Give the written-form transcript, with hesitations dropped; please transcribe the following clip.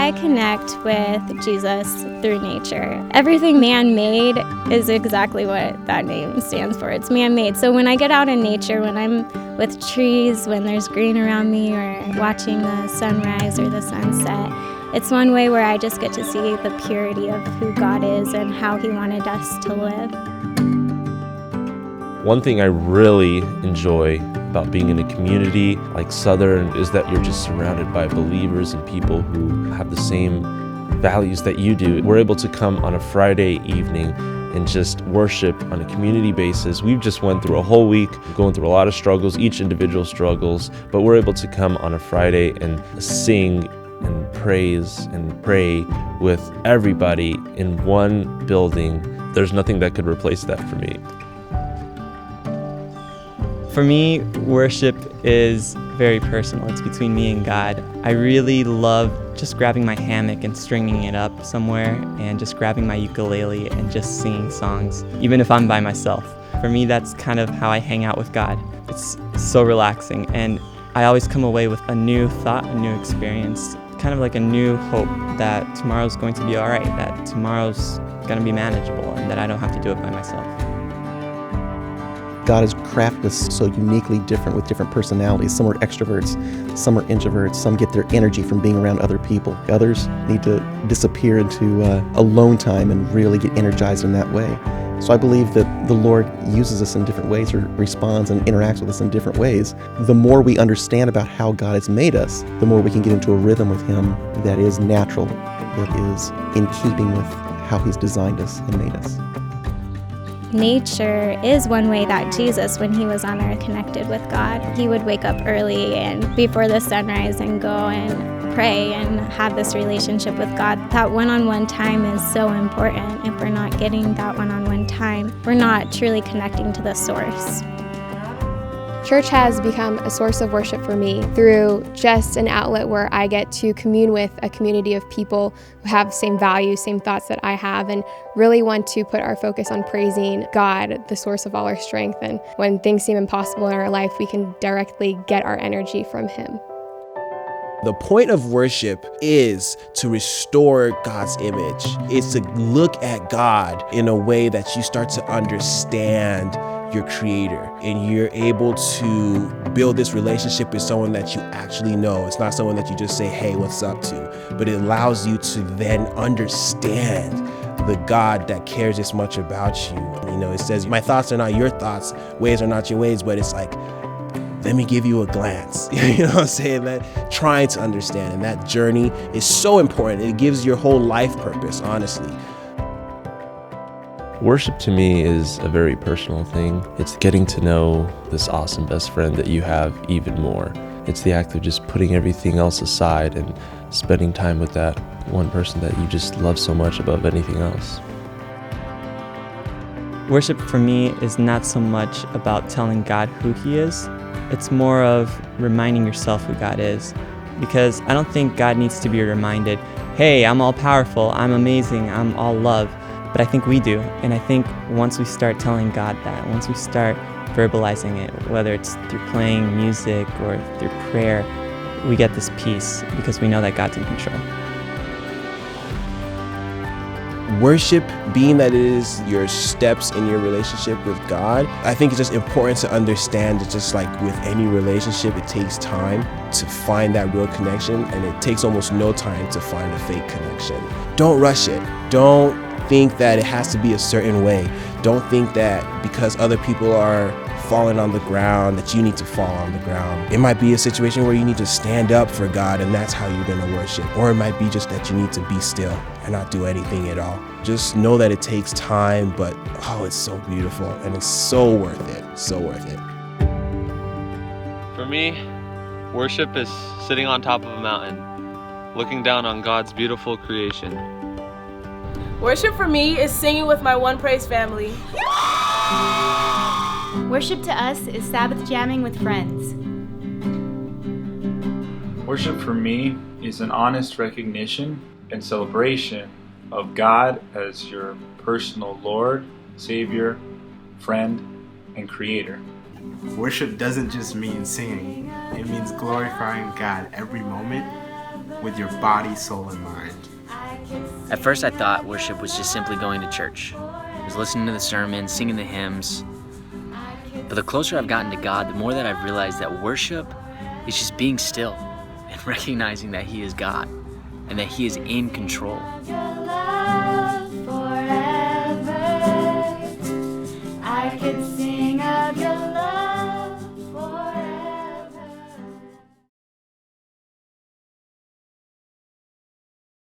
I connect with Jesus through nature. Everything man-made is exactly what that name stands for. It's man-made. So when I get out in nature, when I'm with trees, when there's green around me, or watching the sunrise or the sunset, it's one way where I just get to see the purity of who God is and how He wanted us to live. One thing I really enjoy about being in a community like Southern is that you're just surrounded by believers and people who have the same values that you do. We're able to come on a Friday evening and just worship on a community basis. We've just went through a whole week going through a lot of struggles, each individual struggles, but we're able to come on a Friday and sing and praise and pray with everybody in one building. There's nothing that could replace that for me. For me, worship is very personal. It's between me and God. I really love just grabbing my hammock and stringing it up somewhere and just grabbing my ukulele and just singing songs, even if I'm by myself. For me, that's kind of how I hang out with God. It's so relaxing, and I always come away with a new thought, a new experience, kind of like a new hope that tomorrow's going to be all right, that tomorrow's going to be manageable, and that I don't have to do it by myself. God has crafted us so uniquely different with different personalities. Some are extroverts, some are introverts, some get their energy from being around other people. Others need to disappear into alone time and really get energized in that way. So I believe that the Lord uses us in different ways, or responds and interacts with us in different ways. The more we understand about how God has made us, the more we can get into a rhythm with Him that is natural, that is in keeping with how He's designed us and made us. Nature is one way that Jesus, when He was on earth, connected with God. He would wake up early and before the sunrise and go and pray and have this relationship with God. That one-on-one time is so important. If we're not getting that one-on-one time, we're not truly connecting to the source. Church has become a source of worship for me through just an outlet where I get to commune with a community of people who have the same values, same thoughts that I have, and really want to put our focus on praising God, the source of all our strength. And when things seem impossible in our life, we can directly get our energy from Him. The point of worship is to restore God's image. It's to look at God in a way that you start to understand your Creator, and you're able to build this relationship with someone that you actually know. It's not someone that you just say, hey, what's up to, but it allows you to then understand the God that cares this much about you. You know, it says, my thoughts are not your thoughts, ways are not your ways, but it's like, let me give you a glance. You know what I'm saying? That trying to understand, and that journey is so important. It gives your whole life purpose, honestly. Worship to me is a very personal thing. It's getting to know this awesome best friend that you have even more. It's the act of just putting everything else aside and spending time with that one person that you just love so much above anything else. Worship for me is not so much about telling God who He is. It's more of reminding yourself who God is. Because I don't think God needs to be reminded, hey, I'm all powerful, I'm amazing, I'm all love. But I think we do. And I think once we start telling God that, once we start verbalizing it, whether it's through playing music or through prayer, we get this peace because we know that God's in control. Worship, being that it is your steps in your relationship with God, I think it's just important to understand that just like with any relationship, it takes time to find that real connection, and it takes almost no time to find a fake connection. Don't rush it. Don't think that it has to be a certain way. Don't think that because other people are falling on the ground that you need to fall on the ground. It might be a situation where you need to stand up for God, and that's how you're going to worship. Or it might be just that you need to be still and not do anything at all. Just know that it takes time, but it's so beautiful and it's so worth it. So worth it. For me, worship is sitting on top of a mountain, looking down on God's beautiful creation. Worship for me is singing with my One Praise family. Worship to us is Sabbath jamming with friends. Worship for me is an honest recognition and celebration of God as your personal Lord, Savior, friend, and Creator. Worship doesn't just mean singing. It means glorifying God every moment with your body, soul, and mind. At first I thought worship was just simply going to church. I was listening to the sermon, singing the hymns. But the closer I've gotten to God, the more that I've realized that worship is just being still and recognizing that He is God and that He is in control.